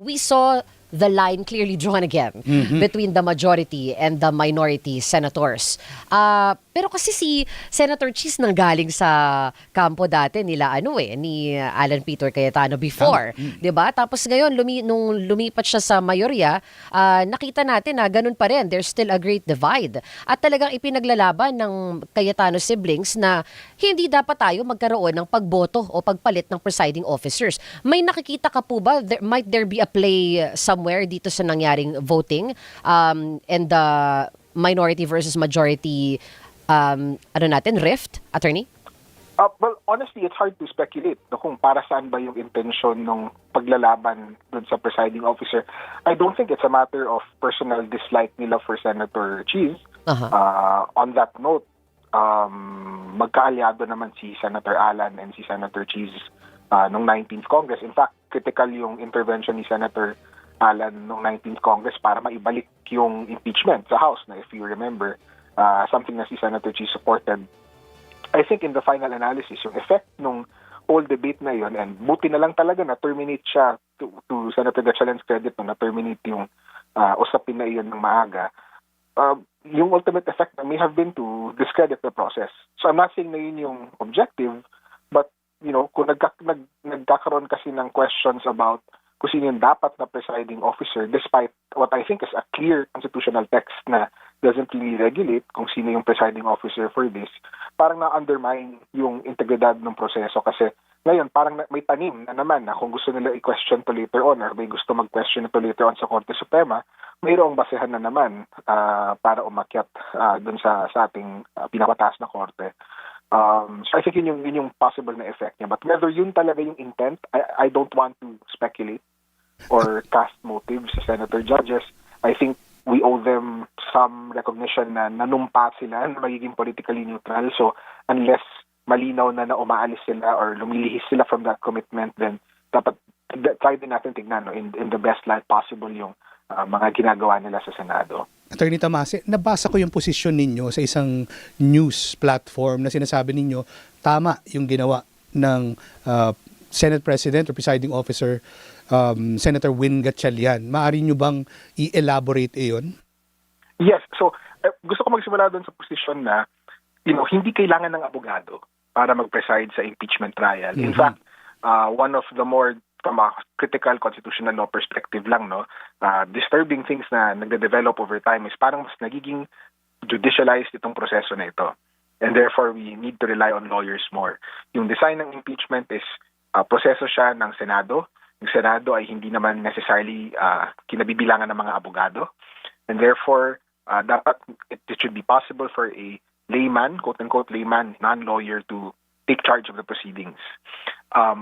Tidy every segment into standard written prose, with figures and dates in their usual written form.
we saw the line clearly drawn again between the majority and the minority senators. Pero kasi si Senator Cheese nanggaling sa kampo dati nila ni Alan Peter Cayetano before, 'di ba? Tapos ngayon nung lumipat siya sa mayorya, nakita natin na ganun pa rin. There's still a great divide. At talagang ipinaglalaban ng Cayetano siblings na hindi dapat tayo magkaroon ng pagboto o pagpalit ng presiding officers. May nakikita ka po ba? Might there be a play somewhere dito sa nangyaring voting and the minority versus majority rift, attorney? Well, honestly, it's hard to speculate kung para saan ba yung intention ng paglalaban dun sa presiding officer. I don't think it's a matter of personal dislike nila for Senator Cheese. On that note, magkaalyado naman si Senator Alan and si Senator Cheese nung 19th Congress. In fact, critical yung intervention ni Senator Alan nung 19th Congress para maibalik yung impeachment sa House na, if you remember, something na si Senator Cheese supported. I think in the final analysis, yung effect nung whole debate na yun, and buti na lang talaga na terminate siya to Senator Gatchalen's credit na terminate yung usapin na iyon ng maaga. Yung ultimate effect may have been to discredit the process. So I'm not saying na yun yung objective, but kung nagkakaroon kasi ng questions about kung sino yung dapat na presiding officer, despite what I think is a clear constitutional text na doesn't really regulate kung sino yung presiding officer for this, parang na-undermine yung integridad ng proseso kasi ngayon parang may tanim na naman na kung gusto nila i-question to later on or may gusto mag-question to later on sa Korte Suprema, mayroong basehan na naman para umakyat dun sa ating pinakataas na korte. So I think yun yung possible na effect niya. But whether yun talaga yung intent, I don't want to speculate or cast motives sa senator judges. I think we owe them some recognition na nanumpa sila na magiging politically neutral. So unless malinaw na umaalis sila or lumilihis sila from that commitment, then dapat try din natin tignan in the best light possible yung mga ginagawa nila sa Senado. Attorney Tamase, nabasa ko yung posisyon ninyo sa isang news platform na sinasabi ninyo tama yung ginawa ng Senate President or Presiding Officer Senator Win Gatchalian. Maaari nyo bang i-elaborate iyon? Yes. So, gusto ko magsimula doon sa posisyon na hindi kailangan ng abogado para mag-preside sa impeachment trial. In fact, one of the more from a critical constitutional law perspective lang, disturbing things na nagde-develop over time is parang mas nagiging judicialized itong proseso na ito. And therefore, we need to rely on lawyers more. Yung design ng impeachment is proseso siya ng Senado. Yung Senado ay hindi naman necessarily kinabibilangan ng mga abogado. And therefore, dapat it should be possible for a layman, quote-unquote layman, non-lawyer to take charge of the proceedings.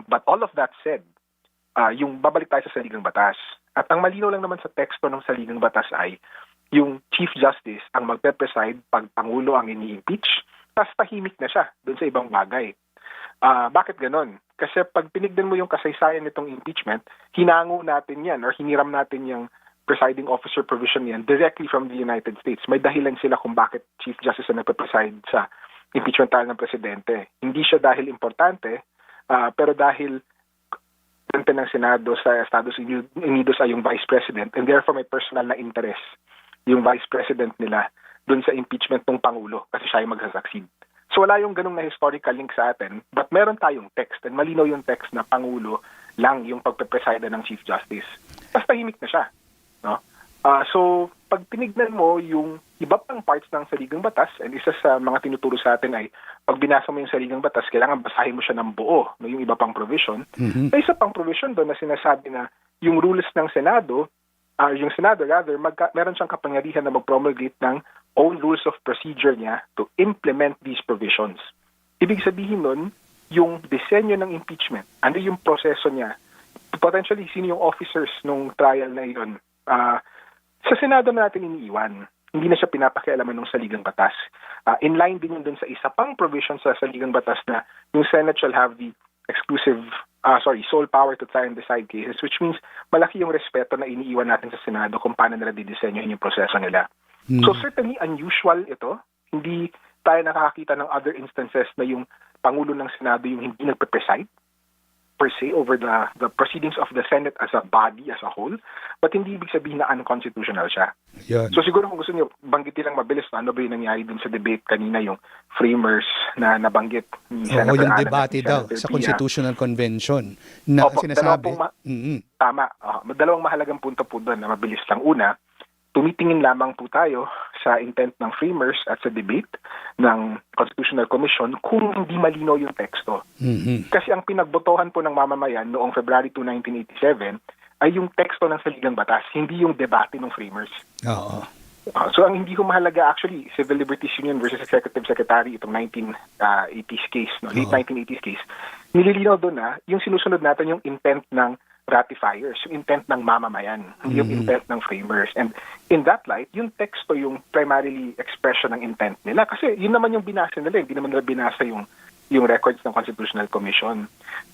But all of that said, yung babalik tayo sa saligang batas. At ang malinaw lang naman sa teksto ng saligang batas ay yung Chief Justice ang magpe-preside pag Pangulo ang ini-impeach, tapos tahimik na siya doon sa ibang bagay. Bakit ganon? Kasi pag tinignan mo yung kasaysayan nitong impeachment, hinango natin yan or hiniram natin yung presiding officer provision yan directly from the United States. May dahilan sila kung bakit Chief Justice ang nagpe-preside sa impeachment trial ng presidente. Hindi siya dahil importante, pero dahil ng Senado sa Estados Unidos ay yung Vice President and therefore may personal na interest yung Vice President nila dun sa impeachment ng Pangulo kasi siya yung magsasucceed. So wala yung ganung na historical link sa atin, but meron tayong text and malinaw yung text na Pangulo lang yung pagpe-preside ng Chief Justice. Tapos tahimik na siya. No? So pag tinignan mo yung iba pang parts ng saligang batas, and isa sa mga tinuturo sa atin ay pag binasa mo yung saligang batas, kailangan basahin mo siya ng buo, yung iba pang provision. May isa pang provision doon na sinasabi na yung rules ng Senado, yung Senado rather, meron siyang kapangyarihan na mag-promulgate ng own rules of procedure niya to implement these provisions. Ibig sabihin nun, yung disenyo ng impeachment, ano yung proseso niya, potentially sino yung officers nung trial na yun, sa Senado na natin iniiwan. Hindi na siya pinapakialaman ng saligang batas. In line din yun dun sa isa pang provision sa saligang batas na yung Senate shall have the sole power to try and decide cases, which means malaki yung respeto na iniiwan natin sa Senado kung paano nila didisenyohin yung proseso nila. So certainly unusual ito. Hindi tayo nakakakita ng other instances na yung Pangulo ng Senado yung hindi nagpe-preside. per se over the proceedings of the Senate as a body, as a whole, but hindi ibig sabihin na unconstitutional siya. Yun. So siguro kung gusto niyo, banggitin lang mabilis ano ba yung nangyari dun sa debate kanina, yung framers na nabanggit ni Oo, Senator yung Alan debate at ni daw Senator sa Pia. Constitutional Convention na Opo, sinasabi. Tama. Dalawang mahalagang punto po doon na mabilis lang. Una, tumitingin lamang po tayo sa intent ng framers at sa debate ng Constitutional Commission kung hindi malinaw yung teksto. Kasi ang pinagbotohan po ng mamamayan noong February 2, 1987 ay yung teksto ng saligang batas, hindi yung debate ng framers. Oo. So ang hindi ko mahalaga actually, Civil Liberties Union versus Executive Secretary, itong 1980s case, late 1980s case, nililinaw doon na yung sinusunod natin yung intent ng ratifiers, yung intent ng mamamayan, yung intent ng framers. And in that light, yung teksto yung primarily expression ng intent nila. Kasi yun naman yung binasa nila, hindi naman nila binasa yung records ng Constitutional Commission.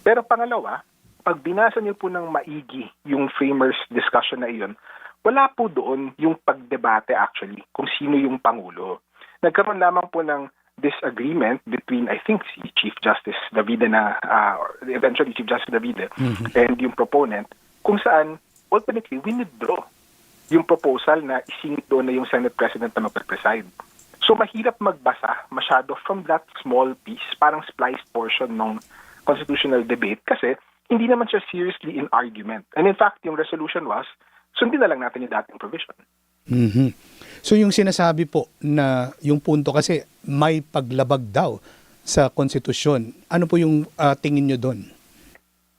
Pero pangalawa, pag binasa niyo po ng maigi yung framers discussion na iyon, wala po doon yung pagdebate actually kung sino yung Pangulo. Nagkaroon lamang po ng disagreement between, I think, si Chief Justice Davide eventually Chief Justice Davide and yung proponent, kung saan ultimately withdraw yung proposal na isingit doon na yung Senate President na mag-preside. So mahirap magbasa masyado from that small piece, parang spliced portion ng constitutional debate kasi hindi naman siya seriously in argument. And in fact, yung resolution was, sundin na lang natin yung dating provision. So yung sinasabi po na yung punto kasi may paglabag daw sa konstitusyon. Ano po yung tingin nyo doon?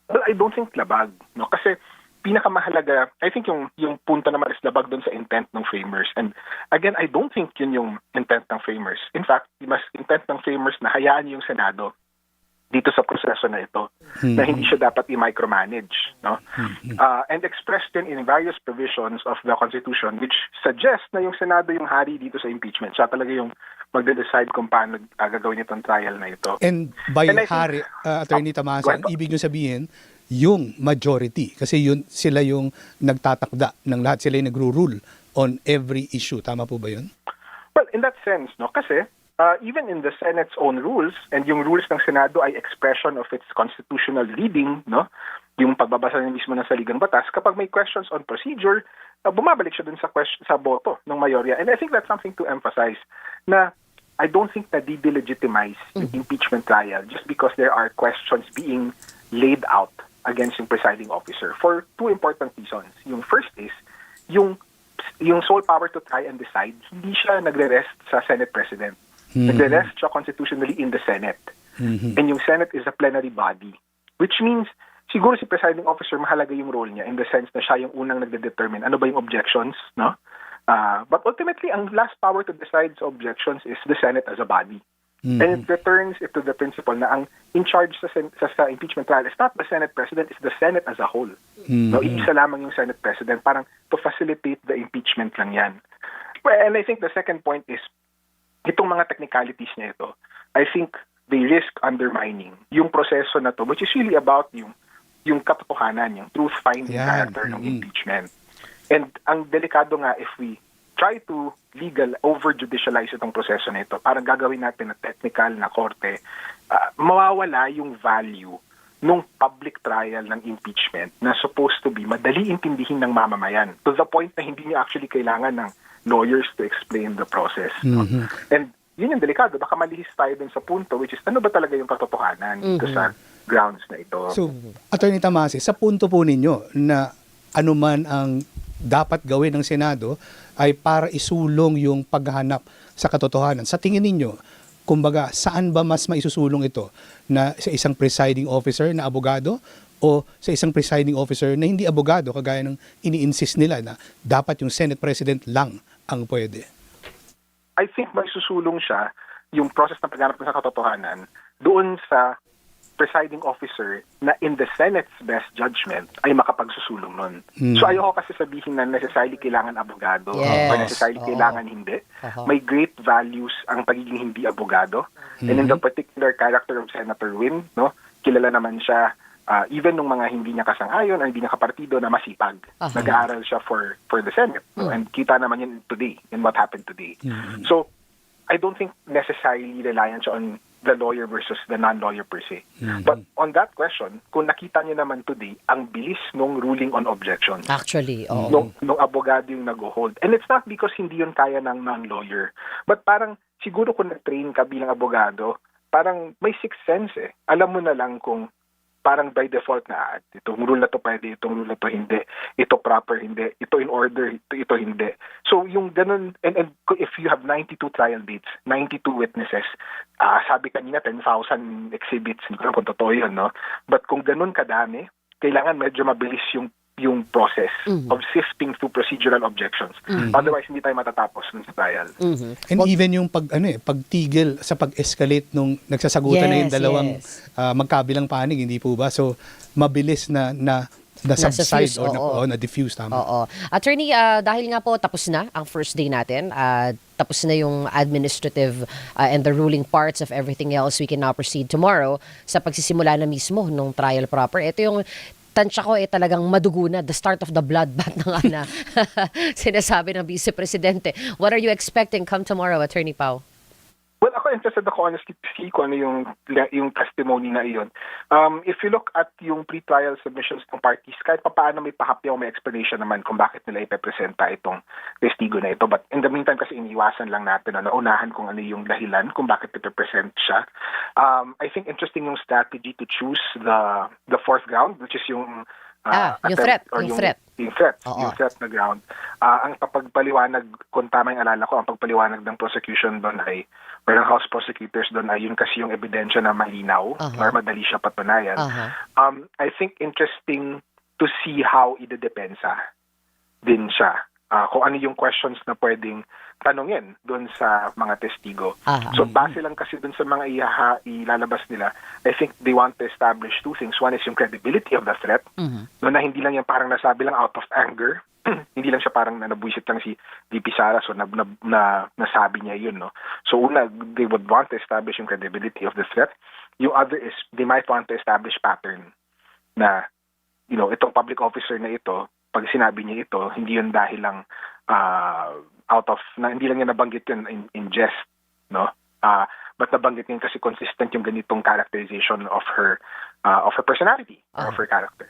Well, I don't think labag, no? Kasi pinakamahalaga, I think yung punto naman is labag doon sa intent ng framers. And again, I don't think yun yung intent ng framers. In fact, mas intent ng framers na hayaan yung Senado dito sa proseso na ito, na hindi siya dapat i-micromanage, no? And expressed din in various provisions of the Constitution which suggest na yung Senado yung hari dito sa impeachment. Siya talaga yung magde-decide kung paano gagawin itong trial na ito. And by And I think- hari, Attorney Tamasa, ang ibig nyo sabihin, yung majority, kasi sila yung nagtatakda ng lahat, sila yung nagro-rule on every issue. Tama po ba yun? Well, in that sense, no, kasi even in the Senate's own rules, and yung rules ng Senado ay expression of its constitutional reading, no, yung pagbabasa niya mismo ng saligang batas, kapag may questions on procedure, bumabalik siya dun sa boto ng mayorya. And I think that's something to emphasize, na I don't think na de-delegitimize yung impeachment trial just because there are questions being laid out against yung presiding officer for two important reasons. Yung first is, yung sole power to try and decide, hindi siya nagre-rest sa Senate President. Nagre-rest siya constitutionally in the Senate. And yung Senate is a plenary body, which means siguro si presiding officer mahalaga yung role niya in the sense na siya yung unang nagde-determine ano ba yung objections, no? But ultimately, ang last power to decide sa objections is the Senate as a body. And it returns it to the principle na ang in charge sa impeachment trial is not the Senate President, it's the Senate as a whole. No, isa lamang yung Senate President, parang to facilitate the impeachment lang yan. Well, and I think the second point is, itong mga technicalities na ito, I think they risk undermining yung proseso na to, which is really about yung katotohanan, yung truth-finding character ng impeachment. And ang delikado nga if we try to over-judicialize itong proseso na ito, parang gagawin natin na technical na korte, mawawala yung value nung public trial ng impeachment na supposed to be madali intindihin ng mamamayan to the point na hindi niya actually kailangan ng lawyers to explain the process. No? And yun yung delikado. Baka malihis tayo dun sa punto which is ano ba talaga yung katotohanan dito sa grounds na ito. So, Attorney Tamasi, sa punto po ninyo na anuman ang dapat gawin ng Senado ay para isulong yung paghahanap sa katotohanan. Sa tingin ninyo, kumbaga, saan ba mas maisusulong ito? Na sa isang presiding officer na abogado o sa isang presiding officer na hindi abogado, kagaya ng ini-insist nila na dapat yung Senate President lang ang pwede? I think may susulong siya yung process ng paghanap sa katotohanan doon sa presiding officer na in the Senate's best judgment ay makapagsusulong nun. So ayoko kasi sabihin na necessarily kailangan abogado or necessarily kailangan hindi. May great values ang pagiging hindi abogado. And in the particular character of Senator Win, no, kilala naman siya even nung mga hindi niya kasang-ayon o hindi niya kapartido na masipag. Nag-aaral siya for the Senate. No? And kita naman yun today in what happened today. So I don't think necessarily reliant siya on the lawyer versus the non-lawyer per se. But on that question, kung nakita niyo naman today, ang bilis nung ruling on objection. Actually, oo. Nung abogado yung nag-hold. And it's not because hindi yun kaya ng non-lawyer. But parang, siguro kung nag-train ka bilang abogado, parang may sixth sense eh. Alam mo na lang kung parang by default na itong rule na to pwede, itong rule na to hindi, ito proper, hindi, ito in order, ito hindi. So yung ganun, and if you have 92 trial dates, 92 witnesses, sabi kanina 10,000 exhibits, hindi ko alam kung totoo yun, no? But kung ganun kadami, kailangan medyo mabilis yung process of sifting through procedural objections. Otherwise, hindi tayo matatapos ng trial. And even yung pagtigil sa pag-escalate nung nagsasagutan na yung dalawang magkabilang panig, hindi po ba? So, mabilis na subside or na-diffuse, tama? Oo. Attorney, dahil nga po tapos na ang first day natin, tapos na yung administrative and the ruling parts of everything else, we can now proceed tomorrow sa pagsisimula na mismo ng trial proper. Ito yung tansya ko talagang madugo na, the start of the bloodbath na sinasabi ng Vice Presidente. What are you expecting come tomorrow, Attorney Pao? Well, ako interested ako honestly to see kung ano yung testimony na iyon. If you look at yung pre-trial submissions ng parties, kahit paano may pahapyaw, may explanation naman kung bakit nila ipepresenta itong testigo na ito. But in the meantime kasi iniwasan lang natin na naunahan kung ano yung dahilan kung bakit ipepresent siya. I think interesting yung strategy to choose the fourth ground, which is yung yung threat. Yung threat na ground. Ang pagpaliwanag, kung tama yung alala ko, ang pagpaliwanag ng prosecution doon ay, or ng House prosecutors doon ay yun kasi yung ebidensya na malinaw or madali siya patunayan. I think interesting to see how idedepensa din siya. Kung ano yung questions na pwedeng tanungin doon sa mga testigo. So base lang kasi doon sa mga ilalabas nila, I think they want to establish two things. One is yung credibility of the threat. No, na hindi lang yung parang nasabi lang out of anger. Hindi lang siya parang nabwisit lang si VP Sara, so nasabi niya yun, no? So una, they would want to establish yung credibility of the threat. Yung other is, they might want to establish pattern na, itong public officer na ito, pag sinabi niya ito, hindi yun dahil lang hindi lang niya nabanggit yun in jest, no? But nabanggit niya kasi consistent yung ganitong characterization of her personality, or of her character.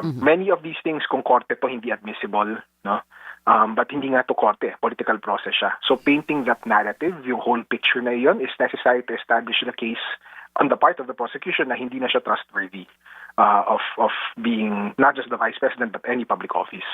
Many of these things, kung korte to, hindi admissible, no? But hindi nga to korte, political process siya. So painting that narrative, yung whole picture na yun, is necessary to establish the case on the part of the prosecution na hindi na siya trustworthy of being not just the vice president but any public office.